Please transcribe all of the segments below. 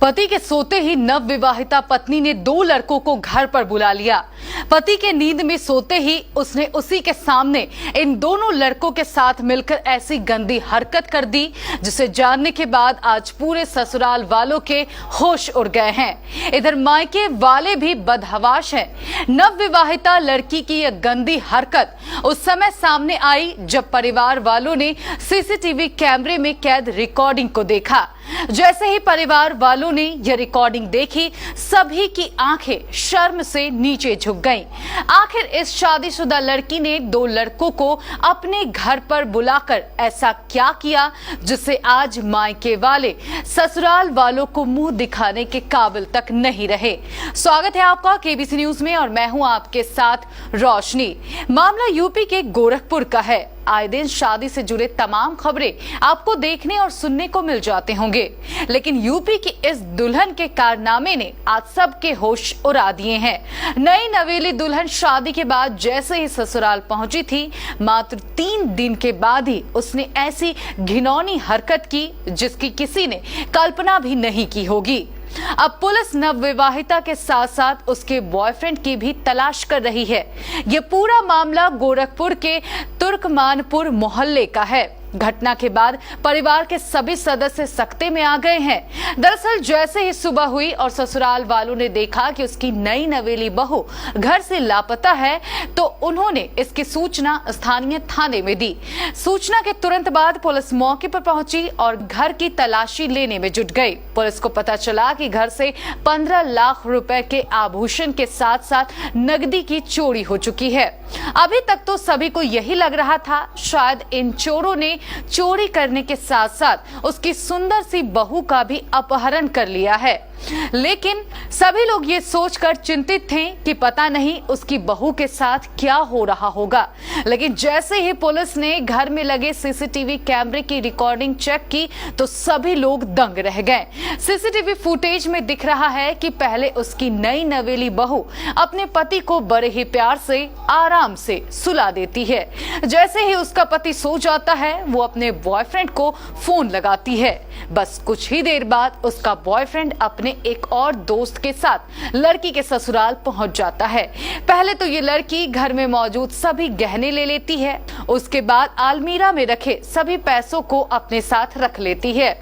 पति के सोते ही नवविवाहिता पत्नी ने 2 लड़कों को घर पर बुला लिया। पति के नींद में सोते ही उसने उसी के सामने इन दोनों लड़कों के साथ मिलकर ऐसी गंदी हरकत कर दी, जिसे जानने के बाद आज पूरे ससुराल वालों के होश उड़ गए हैं। इधर मायके वाले भी बदहवाश हैं। नवविवाहिता लड़की की यह गंदी हरकत उस समय सामने आई जब परिवार वालों ने सीसीटीवी कैमरे में कैद रिकॉर्डिंग को देखा। जैसे ही परिवार वालों ने यह रिकॉर्डिंग देखी, सभी की आंखें शर्म से नीचे झुक गईं। आखिर इस शादीशुदा लड़की ने 2 लड़कों को अपने घर पर बुलाकर ऐसा क्या किया, जिससे आज मायके वाले ससुराल वालों को मुंह दिखाने के काबिल तक नहीं रहे। स्वागत है आपका केबीसी न्यूज में और मैं हूं आपके साथ रोशनी। मामला यूपी के गोरखपुर का है। आए दिन शादी से जुड़े तमाम खबरें आपको देखने और सुनने को मिल जाते होंगे, लेकिन यूपी की इस दुल्हन के कारनामे ने आज सबके होश उड़ा दिए हैं। नई नवेली दुल्हन शादी के बाद जैसे ही ससुराल पहुंची थी, मात्र 3 दिन के बाद ही उसने ऐसी घिनौनी हरकत की जिसकी किसी ने कल्पना भी नहीं की होगी। अब पुलिस नवविवाहिता के साथ साथ उसके बॉयफ्रेंड की भी तलाश कर रही है। ये पूरा मामला गोरखपुर के तुर्कमानपुर मोहल्ले का है। घटना के बाद परिवार के सभी सदस्य सख्ते में आ गए हैं। दरअसल जैसे ही सुबह हुई और ससुराल वालों ने देखा कि उसकी नई नवेली बहू घर से लापता है, तो उन्होंने इसकी सूचना स्थानीय थाने में दी। सूचना के तुरंत बाद पुलिस मौके पर पहुंची और घर की तलाशी लेने में जुट गई। पुलिस को पता चला कि घर से 15 लाख रुपए के आभूषण के साथ साथ नकदी की चोरी हो चुकी है। अभी तक तो सभी को यही लग रहा था शायद इन चोरों ने चोरी करने के साथ साथ उसकी सुंदर सी बहू का भी अपहरण कर लिया है, लेकिन सभी लोग ये सोचकर चिंतित थे कि पता नहीं उसकी बहू के साथ क्या हो रहा होगा। लेकिन जैसे ही पुलिस ने घर में लगे सीसीटीवी कैमरे की रिकॉर्डिंग चेक की तो सभी लोग दंग रह गए। सीसीटीवी फुटेज में दिख रहा है कि पहले उसकी नई नवेली बहू अपने पति को बड़े ही प्यार से आराम से सुला देती है। जैसे ही उसका पति सो जाता है, वो अपने बॉयफ्रेंड को फोन लगाती है। बस कुछ ही देर बाद उसका बॉयफ्रेंड अपने एक और दोस्त के साथ लड़की के ससुराल पहुंच जाता है। पहले तो ये लड़की घर में मौजूद सभी गहने ले लेती है, उसके बाद अलमीरा में रखे सभी पैसों को अपने साथ रख लेती है।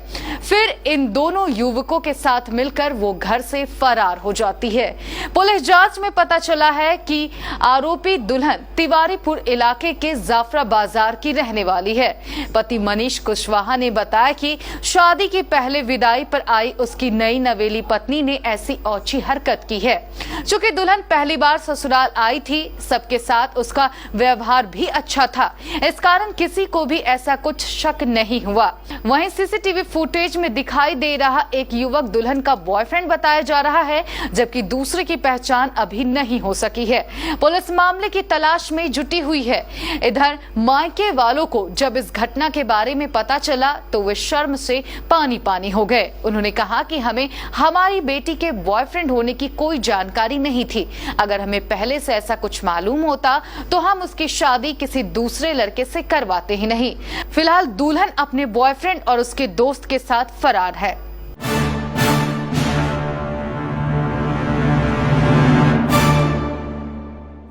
फिर इन दोनों युवकों के साथ मिलकर वो घर से फरार हो जाती है। पुलिस जांच में पता चला है कि आरोपी दुल्हन तिवारीपुर इलाके के जाफरा बाजार की रहने वाली है। पति मनीष कुशवाहा ने बताया कि शादी की पहले विदाई पर आई उसकी नई नवेली पत्नी ने ऐसी औची हरकत की है। चूंकि दुल्हन पहली बार ससुराल आई थी, सबके साथ उसका व्यवहार भी अच्छा था, इस कारण किसी को भी ऐसा कुछ शक नहीं हुआ। वहीं सीसीटीवी फुटेज में दिखाई दे रहा एक युवक दुल्हन का बॉयफ्रेंड बताया जा रहा है, जबकि दूसरे की पहचान अभी नहीं हो सकी है। पुलिस मामले की तलाश में जुटी हुई है। इधर मायके वालों को जब इस घटना के बारे में पता चला तो वे शर्म से पानी पानी हो गए। उन्होंने कहा कि हमें हमारी बेटी के बॉयफ्रेंड होने की कोई जानकारी नहीं थी। अगर हमें पहले से ऐसा कुछ मालूम होता तो हम उसकी शादी किसी दूसरे लड़के से करवाते ही नहीं। फिलहाल दुल्हन अपने बॉयफ्रेंड और उसके दोस्त के साथ फरार है।